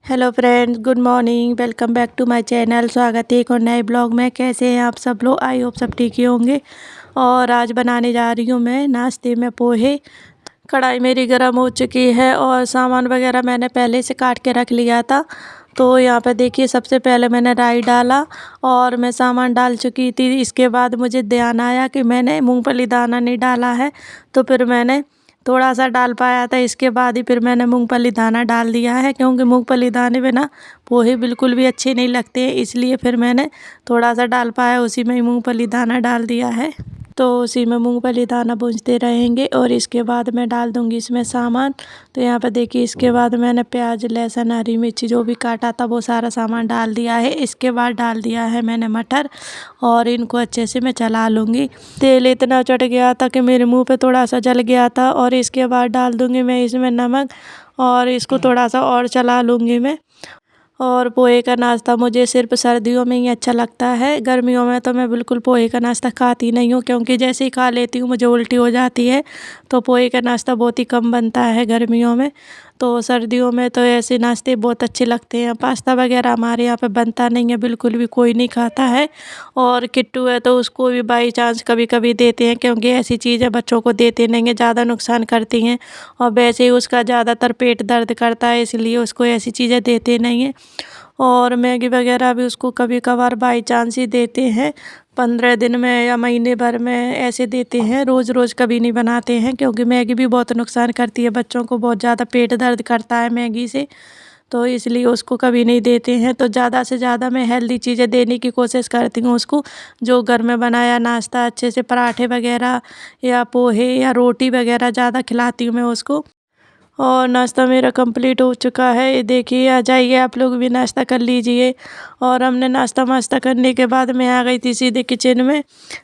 Hello friends, good morning. Welcome back to my channel. स्वागत है एक और नए ब्लॉग में। कैसे हैं आप सब लोग? आई होप सब ठीक ही होंगे। और आज बनाने जा रही हूँ मैं नाश्ते में पोहे। कढ़ाई मेरी गर्म हो चुकी है और सामान वगैरह मैंने पहले से काट के रख लिया था। तो यहाँ पे देखिए, सबसे पहले मैंने राई डाला और मैं सामान डाल चुकी थी। इसके बाद मुझे ध्यान आया कि मैंने मूंगफली दाना नहीं डाला है, तो फिर मैंने थोड़ा सा डाल पाया था। इसके बाद ही फिर मैंने मूंगफली दाना डाल दिया है, क्योंकि मूंगफली दाने बिना पोहे बिल्कुल भी अच्छे नहीं लगते हैं। इसलिए फिर मैंने थोड़ा सा डाल पाया, उसी में ही मूंगफली दाना डाल दिया है। तो उसी में मूंगफली दाना भूनते रहेंगे और इसके बाद मैं डाल दूंगी इसमें सामान। तो यहाँ पर देखिए, इसके बाद मैंने प्याज, लहसुन, हरी मिर्ची जो भी काटा था वो सारा सामान डाल दिया है। इसके बाद डाल दिया है मैंने मटर और इनको अच्छे से मैं चला लूँगी। तेल इतना चढ़ गया था कि मेरे मुंह पे थोड़ा सा जल गया था। और इसके बाद डाल दूँगी मैं इसमें नमक और इसको थोड़ा सा और चला लूँगी मैं। और पोहे का नाश्ता मुझे सिर्फ सर्दियों में ही अच्छा लगता है। गर्मियों में तो मैं बिल्कुल पोहे का नाश्ता खाती नहीं हूँ, क्योंकि जैसे ही खा लेती हूँ मुझे उल्टी हो जाती है। तो पोहे का नाश्ता बहुत ही कम बनता है गर्मियों में। तो सर्दियों में तो ऐसे नाश्ते बहुत अच्छे लगते हैं। पास्ता वगैरह हमारे यहाँ पे बनता नहीं है, बिल्कुल भी कोई नहीं खाता है। और किट्टू है तो उसको भी बाई चांस कभी कभी देते हैं, क्योंकि ऐसी चीज़ें बच्चों को देते नहीं हैं, ज़्यादा नुकसान करती हैं। और वैसे ही उसका ज़्यादातर पेट दर्द करता है, इसलिए उसको ऐसी चीज़ें देते नहीं हैं। और मैगी वगैरह भी उसको कभी कभार बाई चांस ही देते हैं, 15 दिन में या महीने भर में ऐसे देते हैं। रोज़ रोज़ कभी नहीं बनाते हैं, क्योंकि मैगी भी बहुत नुकसान करती है, बच्चों को बहुत ज़्यादा पेट दर्द करता है मैगी से। तो इसलिए उसको कभी नहीं देते हैं। तो ज़्यादा से ज़्यादा मैं हेल्दी चीज़ें देने की कोशिश करती हूँ उसको, जो घर में बनाया नाश्ता अच्छे से, पराठे वगैरह या पोहे या रोटी वगैरह ज़्यादा खिलाती हूँ मैं उसको। और नाश्ता मेरा कंप्लीट हो चुका है। ये देखिए, आ जाइए आप लोग भी नाश्ता कर लीजिए। और हमने नाश्ता वास्ता करने के बाद मैं आ गई थी सीधे किचन में।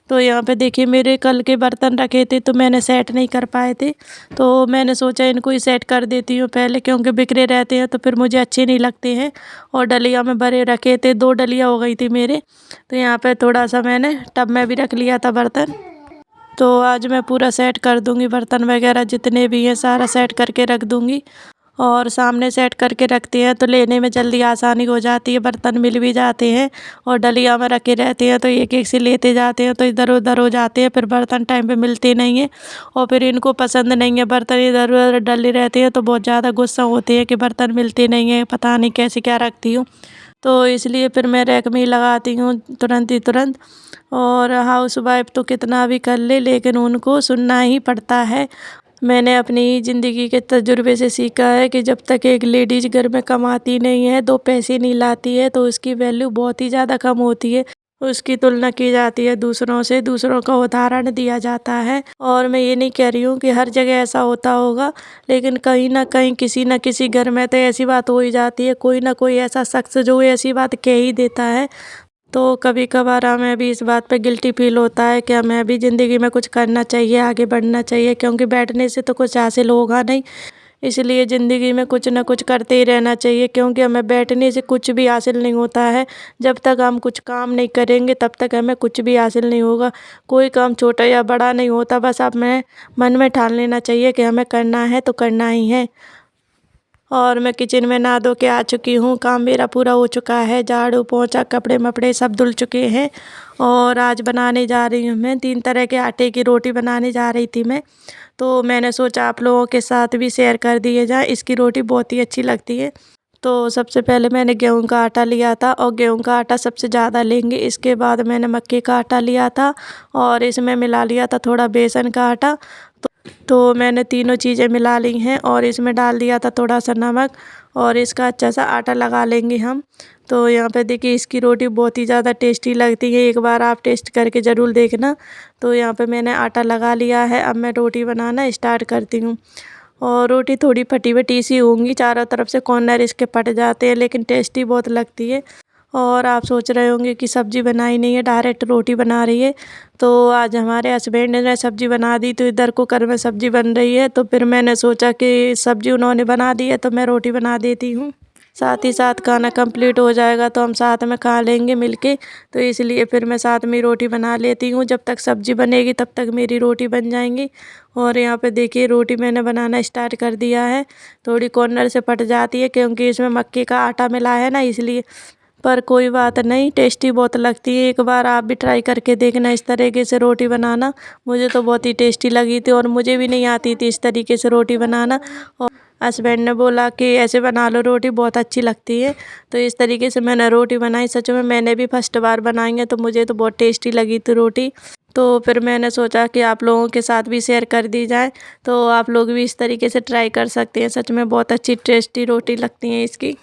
तो यहाँ पे देखिए, मेरे कल के बर्तन रखे थे तो मैंने सेट नहीं कर पाए थे। तो मैंने सोचा इनको ही सेट कर देती हूँ पहले, क्योंकि बिखरे रहते हैं तो फिर मुझे अच्छे नहीं लगते हैं। और डलिया में भरे रखे थे, 2 डलिया हो गई थी मेरे। तो यहाँ पर थोड़ा सा मैंने टब में भी रख लिया था बर्तन। तो आज मैं पूरा सेट कर दूंगी, बर्तन वगैरह जितने भी हैं सारा सेट करके रख दूंगी। और सामने सेट करके रखते हैं तो लेने में जल्दी आसानी हो जाती है, बर्तन मिल भी जाते हैं। और डलिया में रखे रहते हैं तो एक एक से लेते जाते हैं तो इधर उधर हो जाते हैं, फिर बर्तन टाइम पे मिलते नहीं हैं। और फिर इनको पसंद नहीं है, बर्तन इधर उधर डले रहते हैं तो बहुत ज़्यादा गुस्सा होते हैं कि बर्तन मिलते नहीं हैं, पता नहीं कैसे क्या रखती हूँ। तो इसलिए फिर मैं रैक में ही लगाती हूँ तुरंत ही तुरंत। और हाउस वाइफ तो कितना भी कर ले, लेकिन उनको सुनना ही पड़ता है। मैंने अपनी ज़िंदगी के तजुर्बे से सीखा है कि जब तक एक लेडीज़ घर में कमाती नहीं है, 2 पैसे नहीं लाती है, तो उसकी वैल्यू बहुत ही ज़्यादा कम होती है। उसकी तुलना की जाती है दूसरों से, दूसरों का उदाहरण दिया जाता है। और मैं ये नहीं कह रही हूँ कि हर जगह ऐसा होता होगा, लेकिन कहीं ना कहीं किसी न किसी घर में तो ऐसी बात हो ही जाती है। कोई ना कोई ऐसा शख्स जो ऐसी बात कह ही देता है। तो कभी कभार हमें भी इस बात पे गिल्टी फील होता है कि हमें भी ज़िंदगी में कुछ करना चाहिए, आगे बढ़ना चाहिए, क्योंकि बैठने से तो कुछ हासिल होगा नहीं। इसलिए ज़िंदगी में कुछ ना कुछ करते ही रहना चाहिए, क्योंकि हमें बैठने से कुछ भी हासिल नहीं होता है। जब तक हम कुछ काम नहीं करेंगे तब तक हमें कुछ भी हासिल नहीं होगा। कोई काम छोटा या बड़ा नहीं होता, बस हमें मन में ठान लेना चाहिए कि हमें करना है तो करना ही है। और मैं किचन में नहा धो के आ चुकी हूँ, काम मेरा पूरा हो चुका है, झाड़ू पोंछा कपड़े मपड़े सब धुल चुके हैं। और आज बनाने जा रही हूँ मैं 3 तरह के आटे की रोटी बनाने जा रही थी मैं। तो मैंने सोचा आप लोगों के साथ भी शेयर कर दिए जाए, इसकी रोटी बहुत ही अच्छी लगती है। तो सबसे पहले मैंने गेहूं का आटा लिया था, और गेहूं का आटा सबसे ज़्यादा लेंगे। इसके बाद मैंने मक्के का आटा लिया था और इसमें मिला लिया था थोड़ा बेसन का आटा। तो मैंने तीनों चीज़ें मिला ली हैं और इसमें डाल दिया था थोड़ा सा नमक। और इसका अच्छा सा आटा लगा लेंगे हम। तो यहाँ पे देखिए, इसकी रोटी बहुत ही ज़्यादा टेस्टी लगती है, एक बार आप टेस्ट करके ज़रूर देखना। तो यहाँ पे मैंने आटा लगा लिया है, अब मैं रोटी बनाना स्टार्ट करती हूँ। और रोटी थोड़ी फटी फटी सी होंगी, चारों तरफ से कॉर्नर इसके फट जाते हैं, लेकिन टेस्टी बहुत लगती है। और आप सोच रहे होंगे कि सब्ज़ी बनाई नहीं है, डायरेक्ट रोटी बना रही है। तो आज हमारे हस्बैंड ने सब्ज़ी बना दी, तो इधर कुकर में सब्ज़ी बन रही है। तो फिर मैंने सोचा कि सब्ज़ी उन्होंने बना दी है तो मैं रोटी बना देती हूँ। साथ ही साथ खाना कंप्लीट हो जाएगा तो हम साथ में खा लेंगे मिलके। तो इसलिए फिर मैं साथ में रोटी बना लेती हूँ, जब तक सब्जी बनेगी तब तक मेरी रोटी बन जाएंगी। और यहाँ पे देखिए रोटी मैंने बनाना स्टार्ट कर दिया है। थोड़ी कॉर्नर से फट जाती है क्योंकि इसमें मक्के का आटा मिला है ना, इसलिए। पर कोई बात नहीं, टेस्टी बहुत लगती है। एक बार आप भी ट्राई करके देखना इस तरीके से रोटी बनाना। मुझे तो बहुत ही टेस्टी लगी थी और मुझे भी नहीं आती थी इस तरीके से रोटी बनाना। और हस्बैंड ने बोला कि ऐसे बना लो रोटी, बहुत अच्छी लगती है। तो इस तरीके से मैंने रोटी बनाई। सच में मैंने भी फर्स्ट बार बनाई है, तो मुझे तो बहुत टेस्टी लगी थी रोटी। तो फिर मैंने सोचा कि आप लोगों के साथ भी शेयर कर दी जाए, तो आप लोग भी इस तरीके से ट्राई कर सकते हैं। सच में बहुत अच्छी टेस्टी रोटी लगती है इसकी।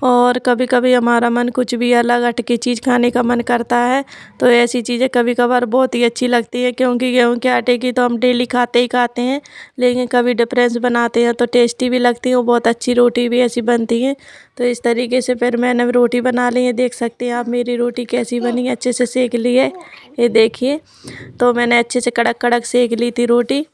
और कभी कभी हमारा मन कुछ भी अलग हटके चीज़ खाने का मन करता है, तो ऐसी चीज़ें कभी कभार बहुत ही अच्छी लगती है। क्योंकि गेहूं के आटे की तो हम डेली खाते ही खाते हैं, लेकिन कभी डिफरेंस बनाते हैं तो टेस्टी भी लगती है और बहुत अच्छी रोटी भी ऐसी बनती है। तो इस तरीके से फिर मैंने रोटी बना ली है। देख सकते हैं आप मेरी रोटी कैसी बनी है, अच्छे से सेक ली है, ये देखिए। तो मैंने अच्छे से कड़क कड़क सेक ली थी रोटी।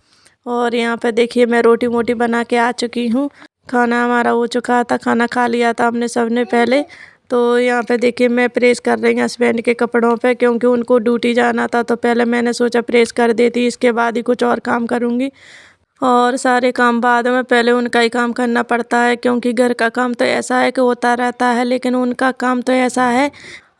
और यहाँ पर देखिए मैं रोटी मोटी बना के आ चुकी हूँ। खाना हमारा हो चुका था, खाना खा लिया था हमने सबने पहले। तो यहाँ पे देखिए मैं प्रेस कर रही हूँ हस्बैंड के कपड़ों पे, क्योंकि उनको ड्यूटी जाना था। तो पहले मैंने सोचा प्रेस कर देती, इसके बाद ही कुछ और काम करूँगी। और सारे काम बाद में, पहले उनका ही काम करना पड़ता है। क्योंकि घर का काम तो ऐसा है कि होता रहता है, लेकिन उनका काम तो ऐसा है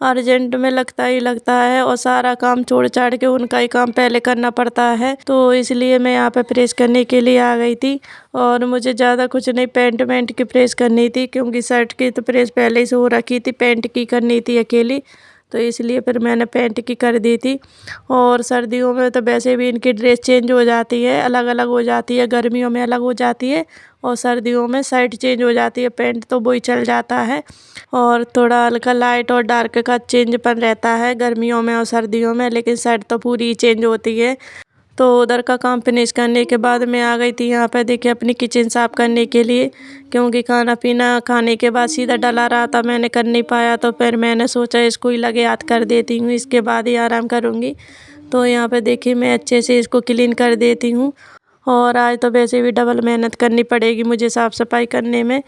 अर्जेंट में लगता ही लगता है, और सारा काम छोड़ छाड़ के उनका ही काम पहले करना पड़ता है। तो इसलिए मैं यहाँ पे प्रेस करने के लिए आ गई थी। और मुझे ज़्यादा कुछ नहीं, पैंट वैंट की प्रेस करनी थी, क्योंकि शर्ट की तो प्रेस पहले से हो रखी थी, पैंट की करनी थी अकेली। तो इसलिए फिर मैंने पैंट की कर दी थी। और सर्दियों में तो वैसे भी इनकी ड्रेस चेंज हो जाती है, अलग अलग हो जाती है। गर्मियों में अलग हो जाती है और सर्दियों में शर्ट चेंज हो जाती है, पैंट तो वही चल जाता है। और थोड़ा हल्का लाइट और डार्क का चेंजपन रहता है गर्मियों में और सर्दियों में, लेकिन शर्ट तो पूरी चेंज होती है। तो उधर का काम फिनिश करने के बाद मैं आ गई थी यहाँ पे देखिए अपनी किचन साफ़ करने के लिए। क्योंकि खाना पीना खाने के बाद सीधा डला रहा था, मैंने कर नहीं पाया। तो फिर मैंने सोचा इसको ही लगे हाथ कर देती हूँ, इसके बाद ही आराम करूँगी। तो यहाँ पे देखिए मैं अच्छे से इसको क्लीन कर देती हूँ। और आज तो वैसे भी डबल मेहनत करनी पड़ेगी मुझे साफ़ सफाई करने में,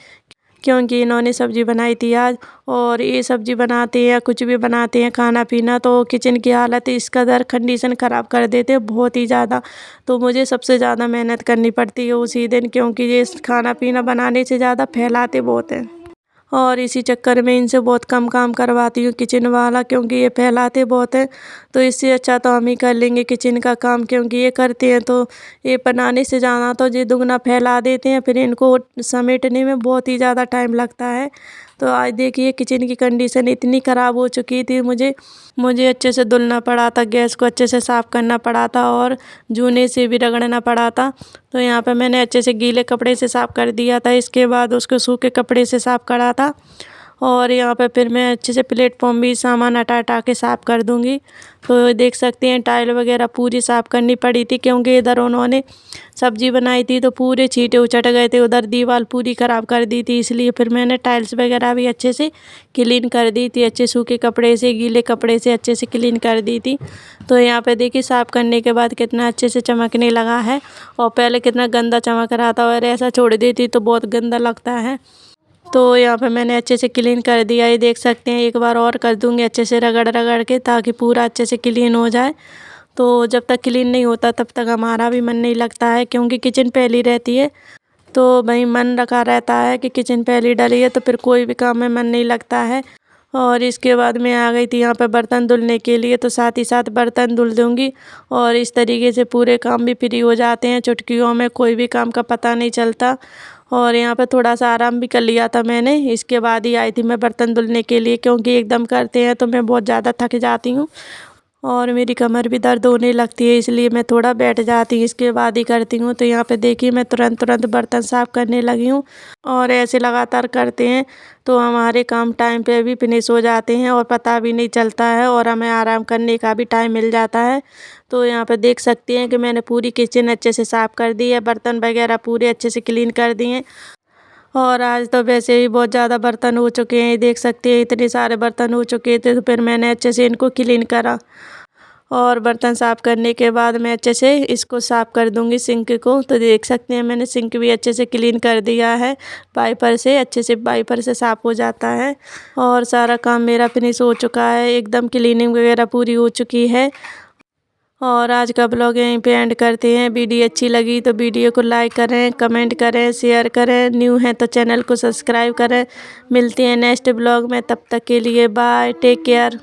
क्योंकि इन्होंने सब्ज़ी बनाई थी आज। और ये सब्ज़ी बनाते हैं या कुछ भी बनाते हैं खाना पीना, तो किचन की हालत इस कदर कंडीशन ख़राब कर देते हैं बहुत ही ज़्यादा। तो मुझे सबसे ज़्यादा मेहनत करनी पड़ती है उसी दिन, क्योंकि ये खाना पीना बनाने से ज़्यादा फैलाते बहुत हैं। और इसी चक्कर में इनसे बहुत कम काम करवाती हूँ किचन वाला, क्योंकि ये फैलाते बहुत हैं। तो इससे अच्छा तो हम ही कर लेंगे किचन का काम, क्योंकि ये करते हैं तो ये बनाने से ज़्यादा तो ये दुगना फैला देते हैं, फिर इनको समेटने में बहुत ही ज़्यादा टाइम लगता है। तो आज देखिए किचन की कंडीशन इतनी ख़राब हो चुकी थी, मुझे अच्छे से धुलना पड़ा था, गैस को अच्छे से साफ़ करना पड़ा था और जूने से भी रगड़ना पड़ा था। तो यहाँ पे मैंने अच्छे से गीले कपड़े से साफ़ कर दिया था, इसके बाद उसको सूखे कपड़े से साफ़ करा था। और यहाँ पे फिर मैं अच्छे से प्लेटफॉर्म भी सामान हटा हटा के साफ़ कर दूँगी। तो देख सकते हैं टाइल वगैरह पूरी साफ़ करनी पड़ी थी, क्योंकि इधर उन्होंने सब्ज़ी बनाई थी तो पूरे छींटे उचट गए थे, उधर दीवार पूरी ख़राब कर दी थी। इसलिए फिर मैंने टाइल्स वगैरह भी अच्छे से क्लीन कर दी थी, अच्छे सूखे कपड़े से गीले कपड़े से अच्छे से क्लीन कर दी थी। तो यहाँ पे देखिए साफ़ करने के बाद कितना अच्छे से चमकने लगा है, और पहले कितना गंदा चमक रहा था, और ऐसा छोड़ देती तो बहुत गंदा लगता है। तो यहाँ पे मैंने अच्छे से क्लीन कर दिया, ये देख सकते हैं। एक बार और कर दूँगी अच्छे से रगड़ रगड़ के, ताकि पूरा अच्छे से क्लीन हो जाए। तो जब तक क्लीन नहीं होता तब तक हमारा भी मन नहीं लगता है, क्योंकि किचन पहली रहती है। तो भाई मन रखा रहता है कि किचन पहली डली है, तो फिर कोई भी काम में मन नहीं लगता है। और इसके बाद मैं आ गई थी यहाँ पे बर्तन धुलने के लिए, तो साथ ही साथ बर्तन धुल दूँगी। और इस तरीके से पूरे काम भी फ्री हो जाते हैं, चुटकियों में कोई भी काम का पता नहीं चलता। और यहाँ पे थोड़ा सा आराम भी कर लिया था मैंने, इसके बाद ही आई थी मैं बर्तन धुलने के लिए, क्योंकि एकदम करते हैं तो मैं बहुत ज़्यादा थक जाती हूँ और मेरी कमर भी दर्द होने लगती है, इसलिए मैं थोड़ा बैठ जाती हूँ, इसके बाद ही करती हूँ। तो यहाँ पे देखिए मैं तुरंत तुरंत बर्तन साफ़ करने लगी हूँ। और ऐसे लगातार करते हैं तो हमारे काम टाइम पे भी फिनिश हो जाते हैं और पता भी नहीं चलता है, और हमें आराम करने का भी टाइम मिल जाता है। तो यहाँ पे देख सकते हैं कि मैंने पूरी किचन अच्छे से साफ़ कर दी है, बर्तन वगैरह पूरे अच्छे से क्लीन कर दिए। और आज तो वैसे ही बहुत ज़्यादा बर्तन हो चुके हैं, देख सकते हैं इतने सारे बर्तन हो चुके थे। तो फिर मैंने अच्छे से इनको क्लीन करा। और बर्तन साफ़ करने के बाद मैं अच्छे से इसको साफ़ कर दूँगी सिंक को। तो देख सकते हैं मैंने सिंक भी अच्छे से क्लीन कर दिया है वाइपर से, अच्छे से वाइपर से साफ़ हो जाता है। और सारा काम मेरा फिनिश हो चुका है, एकदम क्लीनिंग वगैरह पूरी हो चुकी है। और आज का ब्लॉग यहीं पे एंड करते हैं। वीडियो अच्छी लगी तो वीडियो को लाइक करें, कमेंट करें, शेयर करें। न्यू हैं तो चैनल को सब्सक्राइब करें। मिलते हैं नेक्स्ट ब्लॉग में, तब तक के लिए बाय, टेक केयर।